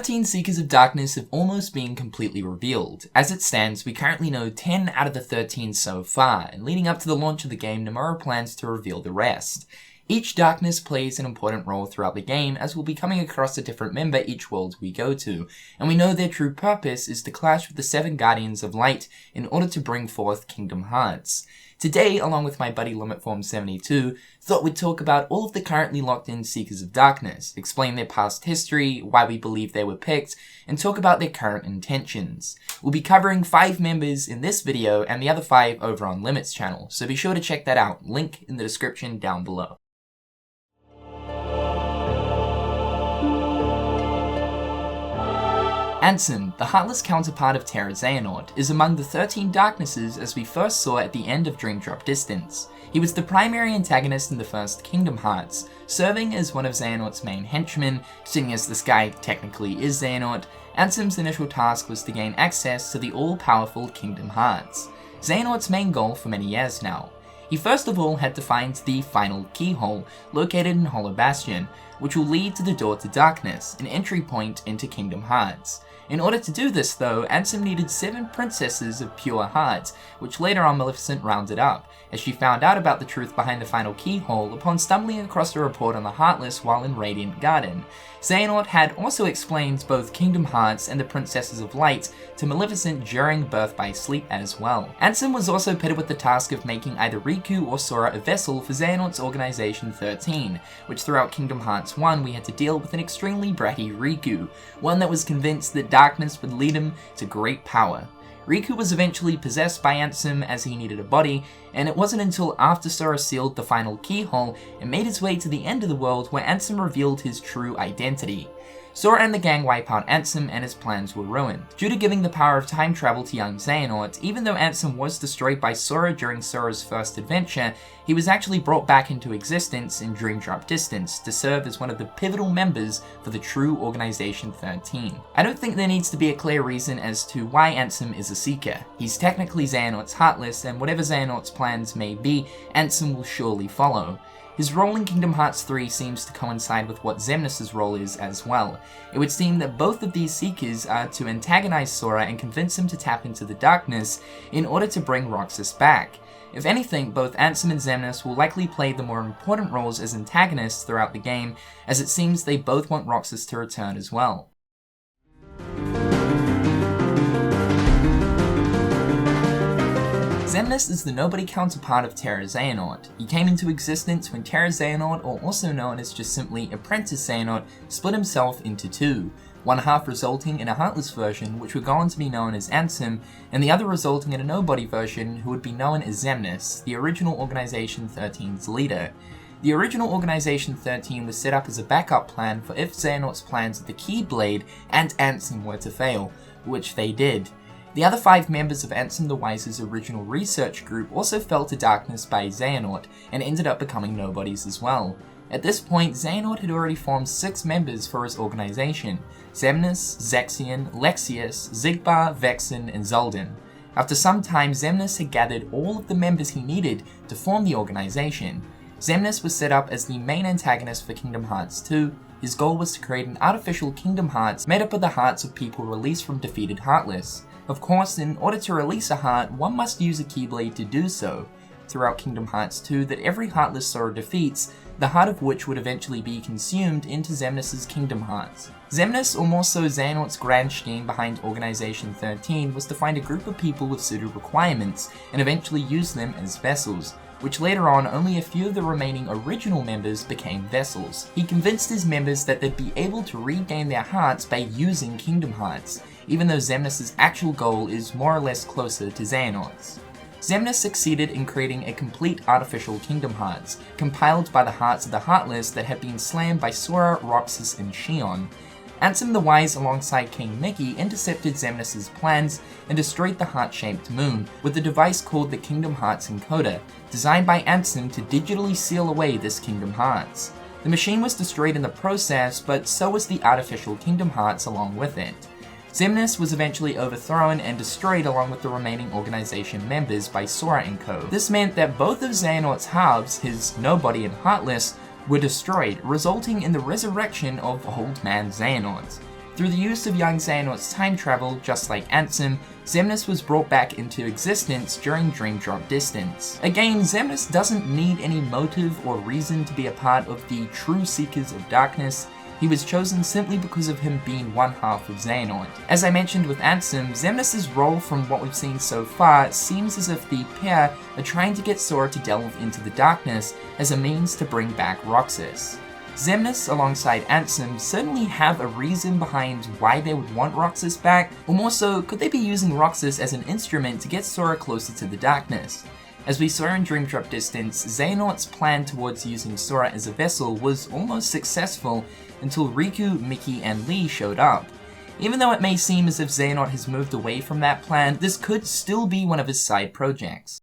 13 Seekers of Darkness have almost been completely revealed. As it stands, we currently know 10 out of the 13 so far, and leading up to the launch of the game, Nomura plans to reveal the rest. Each darkness plays an important role throughout the game, as we'll be coming across a different member each world we go to, and we know their true purpose is to clash with the 7 Guardians of Light in order to bring forth Kingdom Hearts. Today, along with my buddy Ft.Limitform72, thought we'd talk about all of the currently locked in Seekers of Darkness, explain their past history, why we believe they were picked, and talk about their current intentions. We'll be covering 5 members in this video and the other 5 over on Limit's channel, so be sure to check that out, link in the description down below. Anson, the Heartless counterpart of Terra Xehanort, is among the 13 Darknesses as we first saw at the end of Dream Drop Distance. He was the primary antagonist in the first Kingdom Hearts, serving as one of Xehanort's main henchmen. Seeing as this guy technically is Xehanort, Anson's initial task was to gain access to the all-powerful Kingdom Hearts, Xehanort's main goal for many years now. He first of all had to find the final keyhole, located in Hollow Bastion, which will lead to the Door to Darkness, an entry point into Kingdom Hearts. In order to do this though, Anson needed 7 princesses of pure heart, which later on Maleficent rounded up, as she found out about the truth behind the final keyhole upon stumbling across a report on the Heartless while in Radiant Garden. Xehanort had also explained both Kingdom Hearts and the Princesses of Light to Maleficent during Birth by Sleep as well. Anson was also pitted with the task of making either Riku or Sora a vessel for Xehanort's Organization XIII, which throughout Kingdom Hearts 1 we had to deal with an extremely bratty Riku, one that was convinced that darkness would lead him to great power. Riku was eventually possessed by Anson as he needed a body, and it wasn't until after Sora sealed the final keyhole and made his way to the end of the world where Anson revealed his true identity. Sora and the gang wipe out Anson and his plans were ruined. Due to giving the power of time travel to young Xehanort, even though Anson was destroyed by Sora during Sora's first adventure, he was actually brought back into existence in Dream Drop Distance to serve as one of the pivotal members for the True Organization XIII. I don't think there needs to be a clear reason as to why Anson is a Seeker. He's technically Xehanort's Heartless, and whatever Xehanort's plans may be, Anson will surely follow. His role in Kingdom Hearts 3 seems to coincide with what Xemnas' role is as well. It would seem that both of these Seekers are to antagonize Sora and convince him to tap into the darkness in order to bring Roxas back. If anything, both Anson and Xemnas will likely play the more important roles as antagonists throughout the game, as it seems they both want Roxas to return as well. Xemnas is the nobody counterpart of Terra Xehanort. He came into existence when Terra Xehanort, or also known as just simply Apprentice Xehanort, split himself into 2, one half resulting in a Heartless version which would go on to be known as Anson, and the other resulting in a nobody version who would be known as Xemnas, the original Organization XIII's leader. The original Organization XIII was set up as a backup plan for if Xehanort's plans of the Keyblade and Anson were to fail, which they did. The other 5 members of Anson the Wise's original research group also fell to darkness by Xehanort, and ended up becoming nobodies as well. At this point, Xehanort had already formed 6 members for his organization: Xemnas, Zexion, Lexius, Xigbar, Vexen, and Xulden. After some time, Xemnas had gathered all of the members he needed to form the organization. Xemnas was set up as the main antagonist for Kingdom Hearts 2. His goal was to create an artificial Kingdom Hearts made up of the hearts of people released from defeated Heartless. Of course, in order to release a heart, one must use a Keyblade to do so. Throughout Kingdom Hearts 2, that every Heartless Sora defeats, the heart of which would eventually be consumed into Xemnas' Kingdom Hearts. Xemnas, or more so Xehanort's grand scheme behind Organization XIII, was to find a group of people with suited requirements, and eventually use them as vessels, which later on only a few of the remaining original members became vessels. He convinced his members that they'd be able to regain their hearts by using Kingdom Hearts, even though Xemnas' actual goal is more or less closer to Xehanort's. Xemnas succeeded in creating a complete artificial Kingdom Hearts, compiled by the hearts of the Heartless that had been slammed by Sora, Roxas, and Xion. Anson the Wise alongside King Mickey intercepted Xemnas' plans and destroyed the heart-shaped moon with a device called the Kingdom Hearts Encoder, designed by Anson to digitally seal away this Kingdom Hearts. The machine was destroyed in the process, but so was the artificial Kingdom Hearts along with it. Xemnas was eventually overthrown and destroyed along with the remaining organization members by Sora and co. This meant that both of Xehanort's halves, his Nobody and Heartless, were destroyed, resulting in the resurrection of Old Man Xehanort. Through the use of young Xehanort's time travel, just like Anson, Xemnas was brought back into existence during Dream Drop Distance. Again, Xemnas doesn't need any motive or reason to be a part of the true Seekers of Darkness. He was chosen simply because of him being one half of Xehanort. As I mentioned with Anson, Xemnas' role from what we've seen so far seems as if the pair are trying to get Sora to delve into the darkness as a means to bring back Roxas. Xemnas, alongside Anson, certainly have a reason behind why they would want Roxas back, or more so, could they be using Roxas as an instrument to get Sora closer to the darkness? As we saw in Dream Drop Distance, Xehanort's plan towards using Sora as a vessel was almost successful until Riku, Mickey, and Lee showed up. Even though it may seem as if Xehanort has moved away from that plan, this could still be one of his side projects.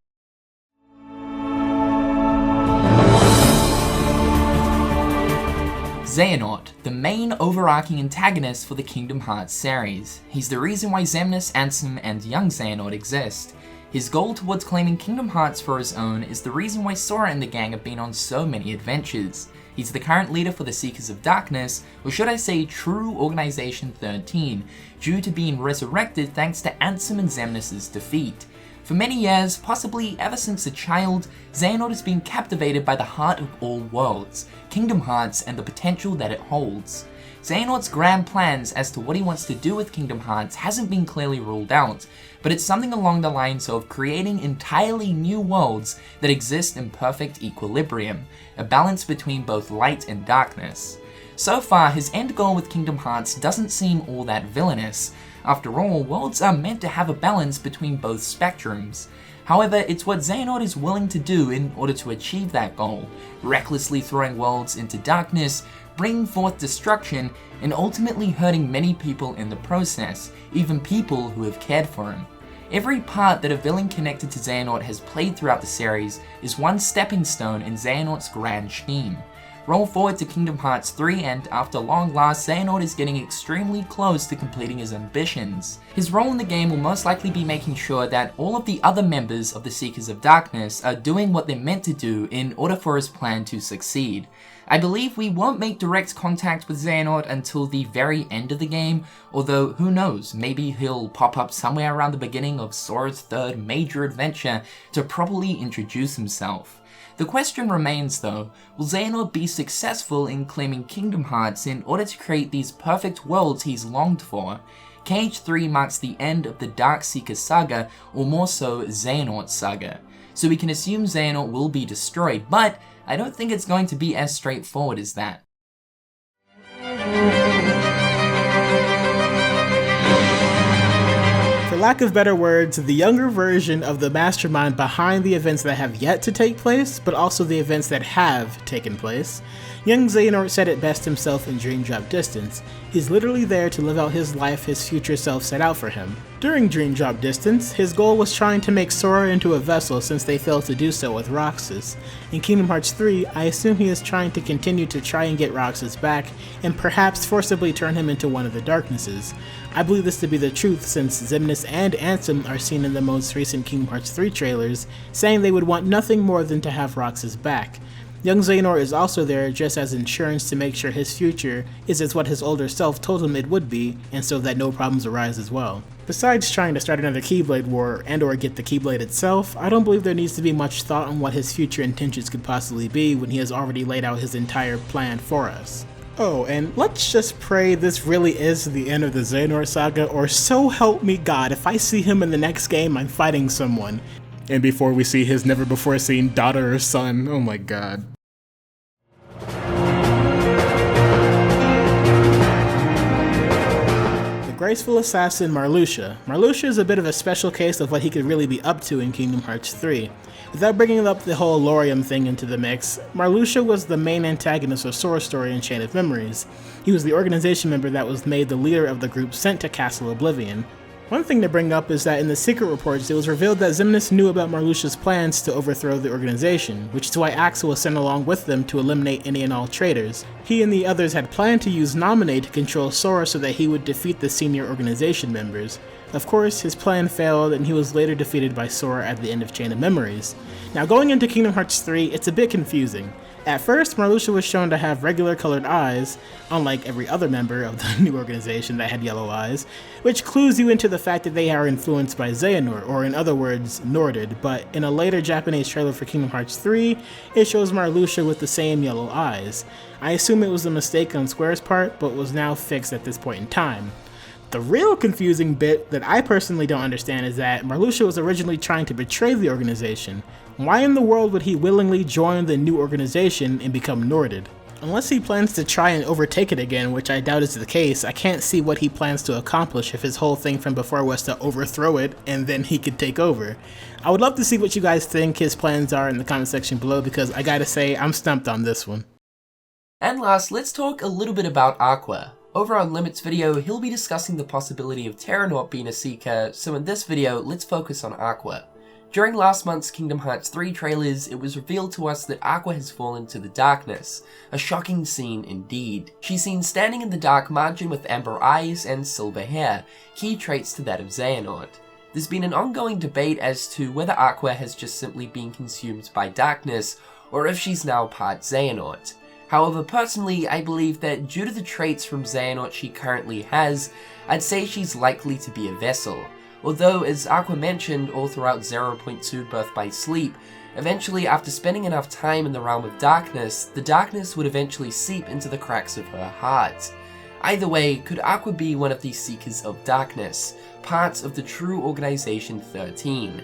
Xehanort, the main overarching antagonist for the Kingdom Hearts series. He's the reason why Xemnas, Anson, and young Xehanort exist. His goal towards claiming Kingdom Hearts for his own is the reason why Sora and the gang have been on so many adventures. He's the current leader for the Seekers of Darkness, or should I say True Organization XIII, due to being resurrected thanks to Anson and Xemnas' defeat. For many years, possibly ever since a child, Xehanort has been captivated by the heart of all worlds, Kingdom Hearts, and the potential that it holds. Xehanort's grand plans as to what he wants to do with Kingdom Hearts hasn't been clearly ruled out, but it's something along the lines of creating entirely new worlds that exist in perfect equilibrium, a balance between both light and darkness. So far, his end goal with Kingdom Hearts doesn't seem all that villainous. After all, worlds are meant to have a balance between both spectrums. However, it's what Xehanort is willing to do in order to achieve that goal, recklessly throwing worlds into darkness, bringing forth destruction, and ultimately hurting many people in the process, even people who have cared for him. Every part that a villain connected to Xehanort has played throughout the series is one stepping stone in Xehanort's grand scheme. Roll forward to Kingdom Hearts 3 and after long last, Xehanort is getting extremely close to completing his ambitions. His role in the game will most likely be making sure that all of the other members of the Seekers of Darkness are doing what they're meant to do in order for his plan to succeed. I believe we won't make direct contact with Xehanort until the very end of the game, although who knows, maybe he'll pop up somewhere around the beginning of Sora's third major adventure to properly introduce himself. The question remains though, will Xehanort be successful in claiming Kingdom Hearts in order to create these perfect worlds he's longed for? KH3 marks the end of the Dark Seeker saga, or more so, Xehanort's saga. So we can assume Xehanort will be destroyed, but I don't think it's going to be as straightforward as that. For lack of better words, the younger version of the mastermind behind the events that have yet to take place, but also the events that have taken place. Young Xehanort said it best himself in Dream Drop Distance. He's literally there to live out his life his future self set out for him. During Dream Drop Distance, his goal was trying to make Sora into a vessel since they failed to do so with Roxas. In Kingdom Hearts 3, I assume he is trying to continue to try and get Roxas back, and perhaps forcibly turn him into one of the Darknesses. I believe this to be the truth since Xemnas and Anson are seen in the most recent Kingdom Hearts 3 trailers, saying they would want nothing more than to have Roxas back. Young Xehanort is also there just as insurance to make sure his future is as what his older self told him it would be, and so that no problems arise as well. Besides trying to start another Keyblade war and or get the Keyblade itself, I don't believe there needs to be much thought on what his future intentions could possibly be when he has already laid out his entire plan for us. Oh, and let's just pray this really is the end of the Xehanort saga, or so help me God, if I see him in the next game, I'm fighting someone. And before we see his never-before-seen daughter or son, oh my god. Graceful assassin Marluxia. Marluxia is a bit of a special case of what he could really be up to in Kingdom Hearts 3. Without bringing up the whole Lorium thing into the mix, Marluxia was the main antagonist of Sora's story in Chain of Memories. He was the organization member that was made the leader of the group sent to Castle Oblivion. One thing to bring up is that in the secret reports it was revealed that Xemnas knew about Marluxia's plans to overthrow the organization, which is why Aqua was sent along with them to eliminate any and all traitors. He and the others had planned to use Naminé to control Sora so that he would defeat the senior organization members. Of course, his plan failed and he was later defeated by Sora at the end of Chain of Memories. Now going into Kingdom Hearts 3, it's a bit confusing. At first, Marluxia was shown to have regular colored eyes, unlike every other member of the new organization that had yellow eyes, which clues you into the fact that they are influenced by Xehanort, or in other words, Norded, but in a later Japanese trailer for Kingdom Hearts III, it shows Marluxia with the same yellow eyes. I assume it was a mistake on Square's part, but was now fixed at this point in time. The real confusing bit that I personally don't understand is that Marluxia was originally trying to betray the organization. Why in the world would he willingly join the new organization and become Norded? Unless he plans to try and overtake it again, which I doubt is the case, I can't see what he plans to accomplish if his whole thing from before was to overthrow it and then he could take over. I would love to see what you guys think his plans are in the comment section below, because I gotta say, I'm stumped on this one. And last, let's talk a little bit about Aqua. Over on Limit's video, he'll be discussing the possibility of Terranort being a Seeker, so in this video, let's focus on Aqua. During last month's Kingdom Hearts 3 trailers, it was revealed to us that Aqua has fallen to the darkness. A shocking scene indeed. She's seen standing in the dark margin with amber eyes and silver hair, key traits to that of Xehanort. There's been an ongoing debate as to whether Aqua has just simply been consumed by darkness, or if she's now part Xehanort. However, personally, I believe that due to the traits from Xehanort she currently has, I'd say she's likely to be a vessel. Although, as Aqua mentioned all throughout 0.2 Birth by Sleep, eventually after spending enough time in the realm of darkness, the darkness would eventually seep into the cracks of her heart. Either way, could Aqua be one of these Seekers of Darkness, parts of the True Organization XIII?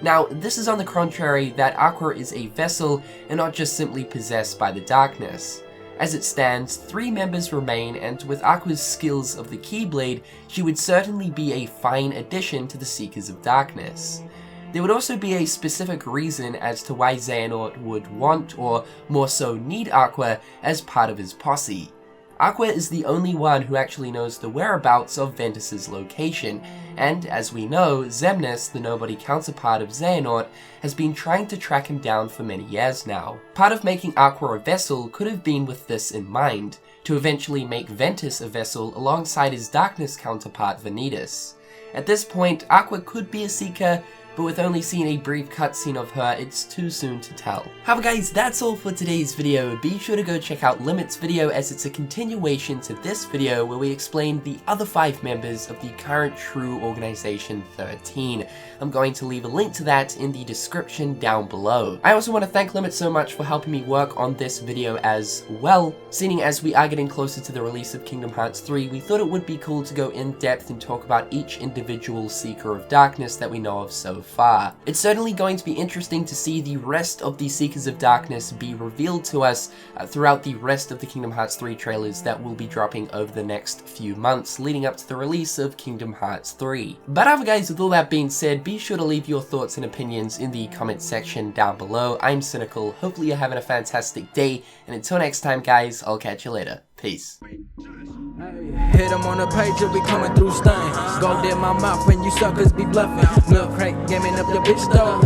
Now, this is on the contrary that Aqua is a vessel and not just simply possessed by the darkness. As it stands, 3 members remain, and with Aqua's skills of the Keyblade, she would certainly be a fine addition to the Seekers of Darkness. There would also be a specific reason as to why Xehanort would want, or more so need, Aqua as part of his posse. Aqua is the only one who actually knows the whereabouts of Ventus's location, and as we know, Xemnas, the nobody counterpart of Xehanort, has been trying to track him down for many years now. Part of making Aqua a vessel could have been with this in mind, to eventually make Ventus a vessel alongside his darkness counterpart Vanitas. At this point, Aqua could be a Seeker, but with only seeing a brief cutscene of her, it's too soon to tell. However guys, that's all for today's video. Be sure to go check out Limit's video, as it's a continuation to this video where we explain the other 5 members of the current True Organization XIII. I'm going to leave a link to that in the description down below. I also want to thank Limit so much for helping me work on this video as well. Seeing as we are getting closer to the release of Kingdom Hearts 3, we thought it would be cool to go in depth and talk about each individual Seeker of Darkness that we know of so far. It's certainly going to be interesting to see the rest of the Seekers of Darkness be revealed to us throughout the rest of the Kingdom Hearts 3 trailers that will be dropping over the next few months leading up to the release of Kingdom Hearts 3. But however guys, with all that being said, be sure to leave your thoughts and opinions in the comment section down below. I'm Cynical, hopefully you're having a fantastic day, and until next time guys, I'll catch you later. Peace. Hit them on the page, you'll be coming through stunning. Gold in my mouth when you suckers be bluffing. Milk crank, gaming up the bitch though.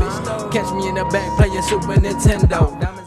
Catch me in the back playing Super Nintendo.